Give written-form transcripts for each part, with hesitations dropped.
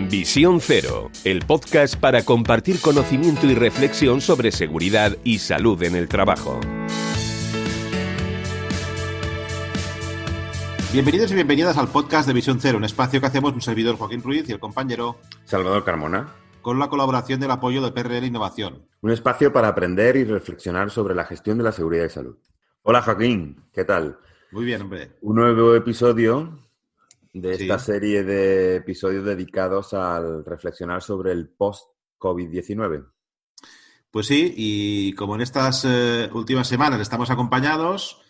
Visión Cero, el podcast para compartir conocimiento y reflexión sobre seguridad y salud en el trabajo. Bienvenidos y bienvenidas al podcast de Visión Cero, un espacio que hacemos un servidor Joaquín Ruiz y el compañero Salvador Carmona, con la colaboración del apoyo de PRL Innovación. Un espacio para aprender y reflexionar sobre la gestión de la seguridad y salud. Hola Joaquín, ¿qué tal? Muy bien, hombre. Un nuevo episodio de esta serie de episodios dedicados al reflexionar sobre el post-COVID-19. Pues sí, y como en estas últimas semanas estamos acompañados,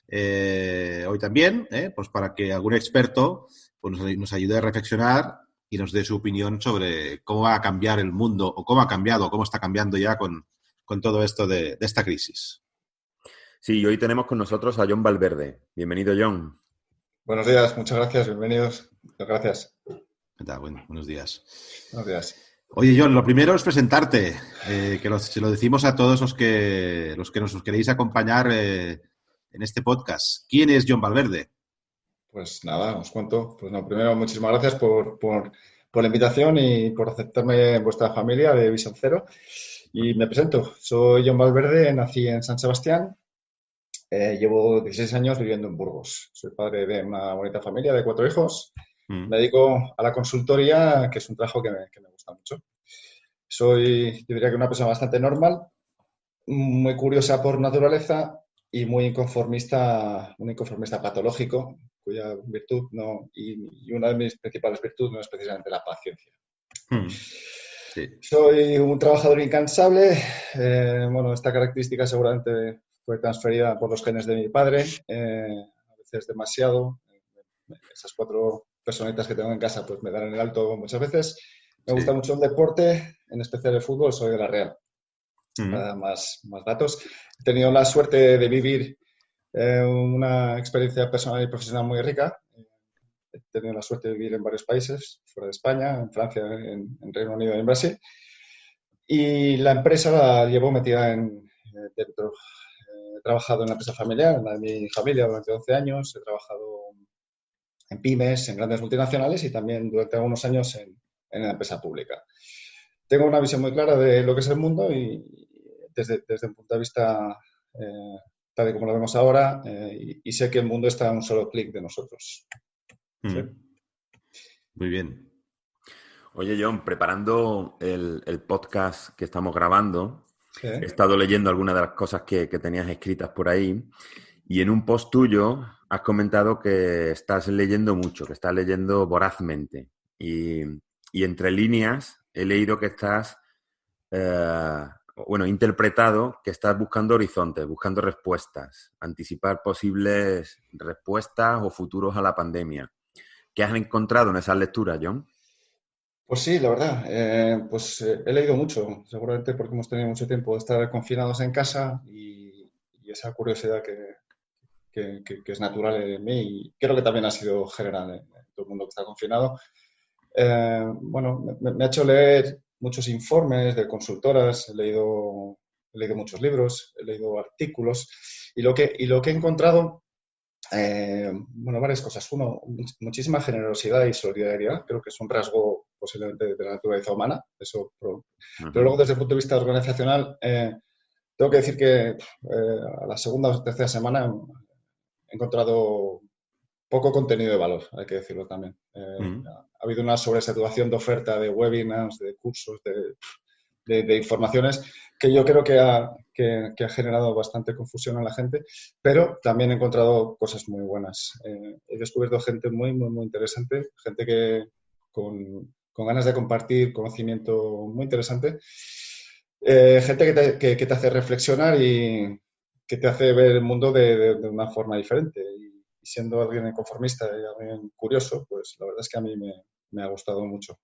hoy también, pues para que algún experto pues nos ayude a reflexionar y nos dé su opinión sobre cómo va a cambiar el mundo o cómo ha cambiado o cómo está cambiando ya con todo esto de esta crisis. Sí, hoy tenemos con nosotros a John Valverde. Bienvenido, John. Buenos días, muchas gracias, bienvenidos. Muchas gracias. ¿Qué tal? Bueno, buenos días. Buenos días. Oye, John, lo primero es presentarte, se lo decimos a todos los que nos queréis acompañar en este podcast. ¿Quién es John Valverde? Pues nada, os cuento. Pues no, primero, muchísimas gracias por la invitación y por aceptarme en vuestra familia de Visión Cero. Y me presento, soy John Valverde, nací en San Sebastián. Llevo 16 años viviendo en Burgos. Soy padre de una bonita familia de 4 hijos. Me dedico a la consultoría, que es un trabajo que me gusta mucho. Soy, yo diría que una persona bastante normal, muy curiosa por naturaleza y muy inconformista, un inconformista patológico, cuya virtud y una de mis principales virtudes no es precisamente la paciencia. Sí. Soy un trabajador incansable. Esta característica seguramente fue transferida por los genes de mi padre, a veces demasiado. Esas 4 personitas que tengo en casa pues me dan en el alto muchas veces. Me gusta mucho el deporte, en especial el fútbol, soy de la Real. Más datos. He tenido la suerte de vivir una experiencia personal y profesional muy rica. He tenido la suerte de vivir en varios países, fuera de España, en Francia, en Reino Unido y en Brasil. Y la empresa la llevo metida dentro. He trabajado en la empresa familiar, en la de mi familia, durante 11 años. He trabajado en pymes, en grandes multinacionales y también durante algunos años en la empresa pública. Tengo una visión muy clara de lo que es el mundo y desde un punto de vista tal y como lo vemos ahora y sé que el mundo está a un solo clic de nosotros. ¿Sí? Muy bien. Oye, John, preparando el podcast que estamos grabando, ¿Sí? he estado leyendo algunas de las cosas que tenías escritas por ahí y en un post tuyo has comentado que estás leyendo mucho, que estás leyendo vorazmente y entre líneas he leído que estás, interpretado que estás buscando horizontes, buscando respuestas, anticipar posibles respuestas o futuros a la pandemia. ¿Qué has encontrado en esas lecturas, John? Pues sí, la verdad, he leído mucho, seguramente porque hemos tenido mucho tiempo de estar confinados en casa y esa curiosidad que es natural en mí y creo que también ha sido general en todo el mundo que está confinado. Me ha hecho leer muchos informes de consultoras, he leído muchos libros, he leído artículos y lo que he encontrado, varias cosas. Uno, muchísima generosidad y solidaridad, creo que es un rasgo posiblemente de la naturaleza humana, eso, pero luego desde el punto de vista organizacional, tengo que decir que a la segunda o tercera semana he encontrado poco contenido de valor, hay que decirlo también. Ha habido una sobresaturación de oferta de webinars, de cursos, de informaciones que yo creo que ha generado bastante confusión a la gente, pero también he encontrado cosas muy buenas. He descubierto gente muy, muy, muy interesante, gente que con ganas de compartir conocimiento muy interesante, gente que te hace reflexionar y que te hace ver el mundo de una forma diferente. Y siendo alguien inconformista y alguien curioso, pues la verdad es que a mí me ha gustado mucho.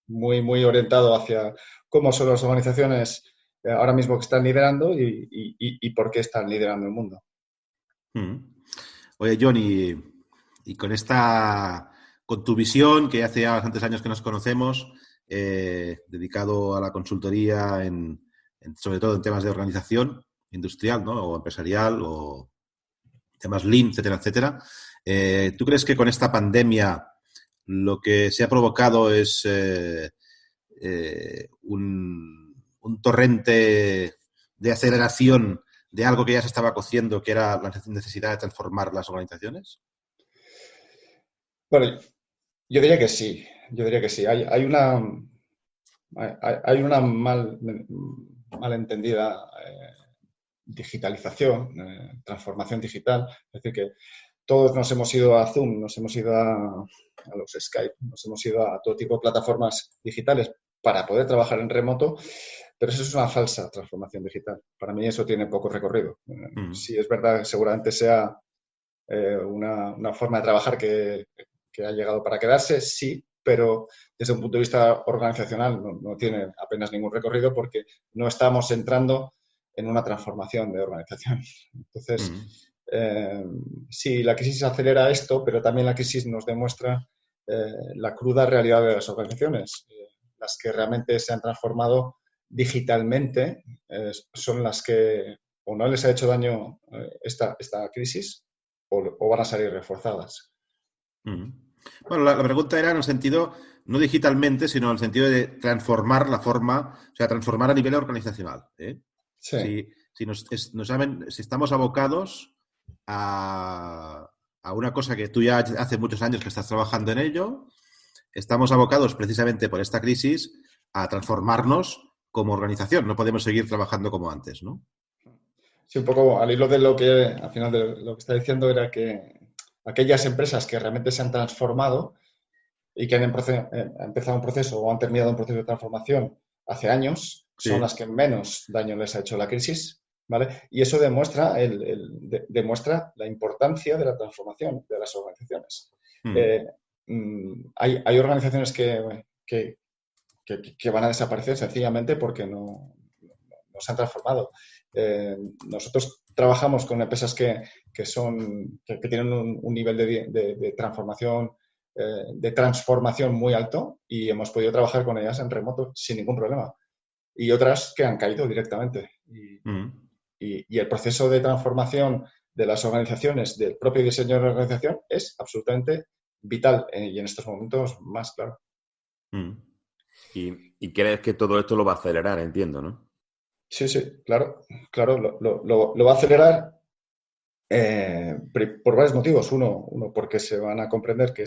Muy, muy orientado hacia cómo son las organizaciones ahora mismo que están liderando y por qué están liderando el mundo. Oye, John, y con tu visión, que hace ya bastantes años que nos conocemos, dedicado a la consultoría, sobre todo en temas de organización industrial, ¿no? O empresarial, o temas Lean, etcétera, etcétera. ¿Tú crees que con esta pandemia lo que se ha provocado es un torrente de aceleración de algo que ya se estaba cociendo, que era la necesidad de transformar las organizaciones? Bueno, yo diría que sí. Yo diría que sí. Hay una malentendida digitalización, transformación digital. Es decir, que todos nos hemos ido a Zoom, nos hemos ido a los Skype, nos hemos ido a todo tipo de plataformas digitales para poder trabajar en remoto, pero eso es una falsa transformación digital. Para mí eso tiene poco recorrido. Sí, es verdad, seguramente sea una forma de trabajar que ha llegado para quedarse, sí, pero desde un punto de vista organizacional no tiene apenas ningún recorrido porque no estamos entrando en una transformación de organización. Entonces, sí, la crisis acelera esto, pero también la crisis nos demuestra la cruda realidad de las organizaciones. Las que realmente se han transformado digitalmente son las que o no les ha hecho daño esta crisis o van a salir reforzadas. Bueno, la pregunta era en el sentido, no digitalmente, sino en el sentido de transformar la forma, o sea, transformar a nivel organizacional. Sí. Si estamos abocados a una cosa que tú ya hace muchos años que estás trabajando en ello, estamos abocados precisamente por esta crisis a transformarnos como organización. No podemos seguir trabajando como antes, ¿no? Sí, un poco al hilo de lo que, al final de lo que está diciendo, era que aquellas empresas que realmente se han transformado y que han empezado un proceso o han terminado un proceso de transformación hace años, son las que menos daño les ha hecho la crisis, ¿vale? Y eso demuestra, demuestra la importancia de la transformación de las organizaciones. Hay organizaciones que van a desaparecer sencillamente porque no se han transformado. Nosotros trabajamos con empresas que tienen un nivel de transformación muy alto y hemos podido trabajar con ellas en remoto sin ningún problema. Y otras que han caído directamente. Y el proceso de transformación de las organizaciones, del propio diseño de la organización, es absolutamente vital y en estos momentos más, claro. ¿Y crees que todo esto lo va a acelerar? Entiendo, ¿no? Sí, claro, lo va a acelerar por varios motivos. Uno, porque se van a comprender que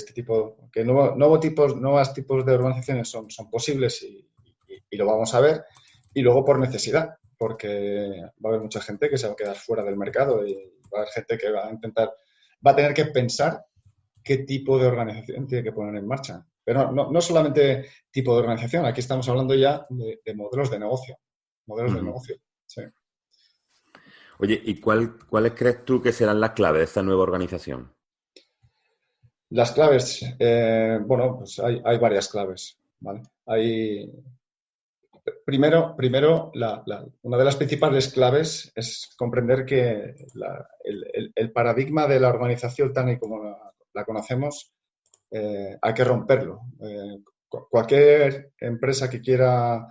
nuevos tipos de organizaciones son posibles y lo vamos a ver. Y luego por necesidad, porque va a haber mucha gente que se va a quedar fuera del mercado y va a haber gente que va a tener que pensar qué tipo de organización tiene que poner en marcha. Pero no solamente tipo de organización, aquí estamos hablando ya de modelos de negocio. De negocio, sí. Oye, ¿y cuáles crees tú que serán las claves de esta nueva organización? Las claves, pues hay varias claves, ¿vale? Primero, una de las principales claves es comprender que el paradigma de la organización tal y como la conocemos, hay que romperlo. Cualquier empresa que quiera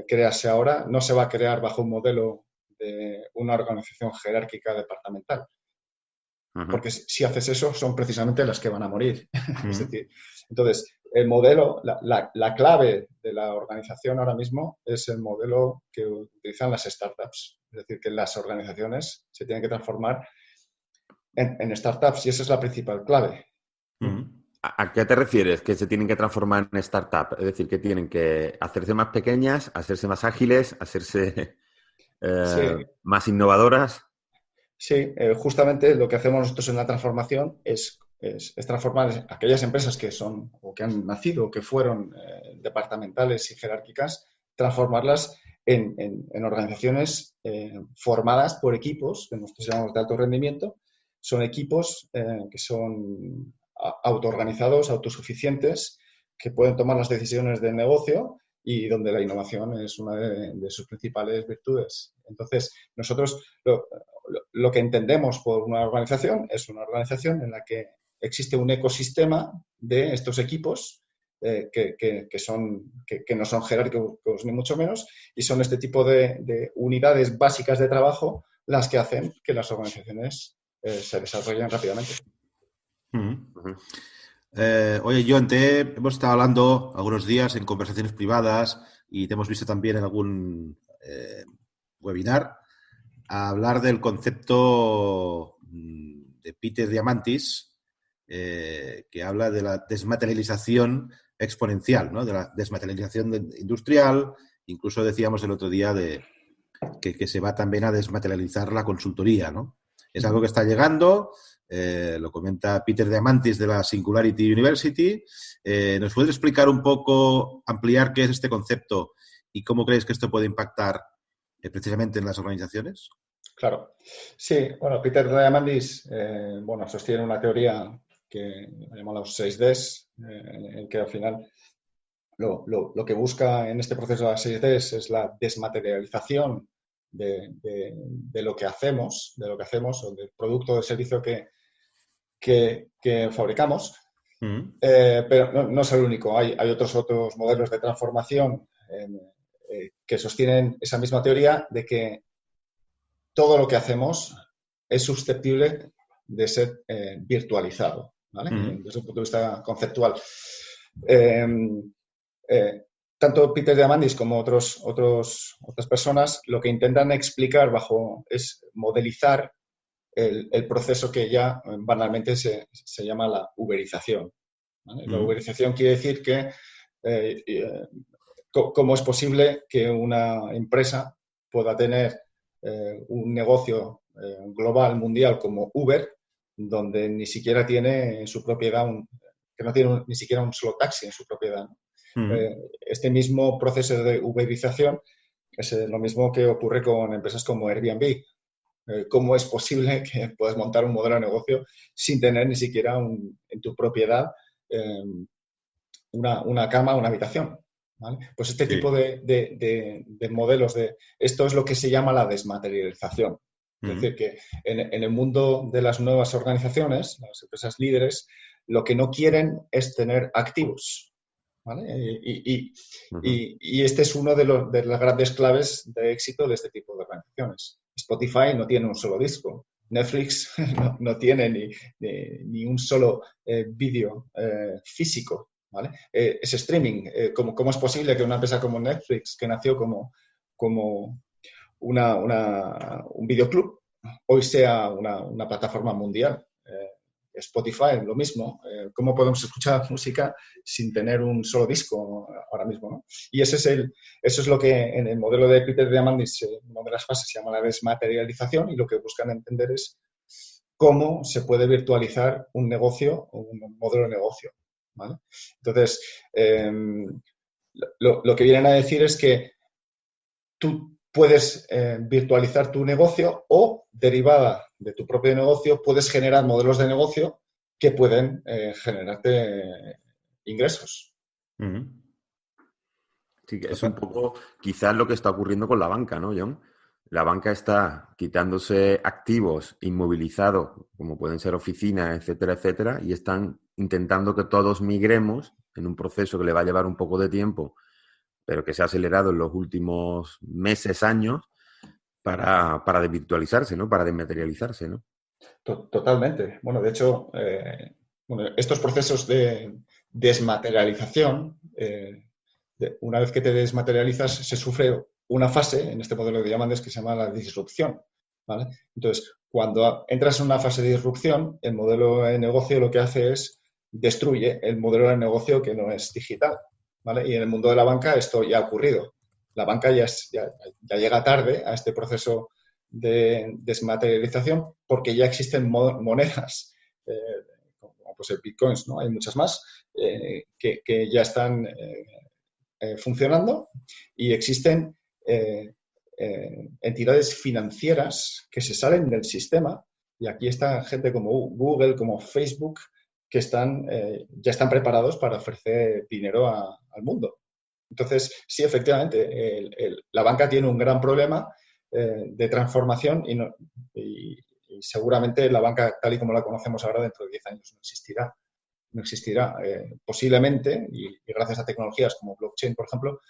crearse ahora no se va a crear bajo un modelo de una organización jerárquica departamental. Porque si haces eso, son precisamente las que van a morir. Es decir, entonces, el modelo, la clave de la organización ahora mismo es el modelo que utilizan las startups. Es decir, que las organizaciones se tienen que transformar en startups y esa es la principal clave. ¿A qué te refieres? ¿Que se tienen que transformar en startup? Es decir, que tienen que hacerse más pequeñas, hacerse más ágiles, hacerse más innovadoras. Sí, justamente lo que hacemos nosotros en la transformación es transformar aquellas empresas que son o que han nacido o que fueron departamentales y jerárquicas, transformarlas en organizaciones formadas por equipos que nosotros llamamos de alto rendimiento. Son equipos que son autoorganizados, autosuficientes, que pueden tomar las decisiones del negocio y donde la innovación es una de sus principales virtudes. Entonces, nosotros lo que entendemos por una organización es una organización en la que existe un ecosistema de estos equipos que no son jerárquicos ni mucho menos y son este tipo de unidades básicas de trabajo las que hacen que las organizaciones se desarrollen rápidamente. Oye, John, hemos estado hablando algunos días en conversaciones privadas y te hemos visto también en algún webinar a hablar del concepto de Peter Diamandis, que habla de la desmaterialización exponencial, ¿no? De la desmaterialización industrial. Incluso decíamos el otro día que se va también a desmaterializar la consultoría, ¿no? Es algo que está llegando, lo comenta Peter Diamandis de la Singularity University. ¿Nos puedes explicar un poco, ampliar qué es este concepto y cómo crees que esto puede impactar precisamente en las organizaciones? Claro. Sí, bueno, Peter Diamandis sostiene una teoría que llama los 6Ds, en el que al final lo que busca en este proceso de las 6Ds es la desmaterialización de lo que hacemos, o del producto o del servicio que fabricamos. Pero no es el único. Hay otros modelos de transformación que sostienen esa misma teoría de que todo lo que hacemos es susceptible de ser virtualizado, ¿vale? Desde un punto de vista conceptual. Tanto Peter Diamandis como otras personas lo que intentan explicar es modelizar el proceso que ya banalmente se llama la uberización, ¿vale? La uberización quiere decir que cómo es posible que una empresa pueda tener un negocio global, mundial como Uber, donde ni siquiera tiene en su propiedad que no tiene ni siquiera un solo taxi en su propiedad, ¿no? Este mismo proceso de uberización es lo mismo que ocurre con empresas como Airbnb. ¿Cómo es posible que puedas montar un modelo de negocio sin tener ni siquiera en tu propiedad una cama, una habitación? ¿Vale? Pues este tipo de modelos esto es lo que se llama la desmaterialización. Es decir, que en el mundo de las nuevas organizaciones, las empresas líderes, lo que no quieren es tener activos, ¿vale? Y este es uno de las grandes claves de éxito de este tipo de organizaciones. Spotify no tiene un solo disco. Netflix no tiene ni un solo vídeo físico, ¿vale? Es streaming. ¿Cómo es posible que una empresa como Netflix, que nació como un videoclub, hoy sea una plataforma mundial? Spotify, lo mismo. ¿Cómo podemos escuchar música sin tener un solo disco ahora mismo, ¿no? Y eso es lo que en el modelo de Peter Diamandis, una de las fases se llama la desmaterialización, y lo que buscan entender es cómo se puede virtualizar un negocio o un modelo de negocio, ¿vale? Entonces, lo que vienen a decir es que tú puedes virtualizar tu negocio o, derivada de tu propio negocio, puedes generar modelos de negocio que pueden generarte ingresos. Sí, es un poco quizás lo que está ocurriendo con la banca, ¿no, John? La banca está quitándose activos inmovilizados, como pueden ser oficinas, etcétera, etcétera, y están intentando que todos migremos en un proceso que le va a llevar un poco de tiempo, pero que se ha acelerado en los últimos meses, años, para desvirtualizarse, ¿no? Para desmaterializarse, ¿no? Totalmente. Bueno, de hecho, estos procesos de desmaterialización, una vez que te desmaterializas, se sufre una fase en este modelo de Diamandis que se llama la disrupción, ¿vale? Entonces, cuando entras en una fase de disrupción, el modelo de negocio lo que hace es destruye el modelo de negocio que no es digital, ¿vale? Y en el mundo de la banca esto ya ha ocurrido. La banca ya llega tarde a este proceso de desmaterialización porque ya existen monedas como pues el bitcoins, ¿no? Hay muchas más que ya están funcionando, y existen entidades financieras que se salen del sistema, y aquí está gente como Google, como Facebook, que ya están preparados para ofrecer dinero al mundo. Entonces, sí, efectivamente, la banca tiene un gran problema de transformación y seguramente la banca, tal y como la conocemos ahora, dentro de 10 años no existirá. Posiblemente, y gracias a tecnologías como blockchain, por ejemplo,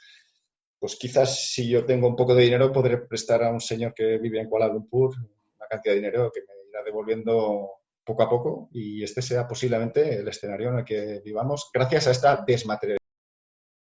pues quizás si yo tengo un poco de dinero podré prestar a un señor que vive en Kuala Lumpur una cantidad de dinero que me irá devolviendo poco a poco y este sea posiblemente el escenario en el que vivamos gracias a esta desmaterialización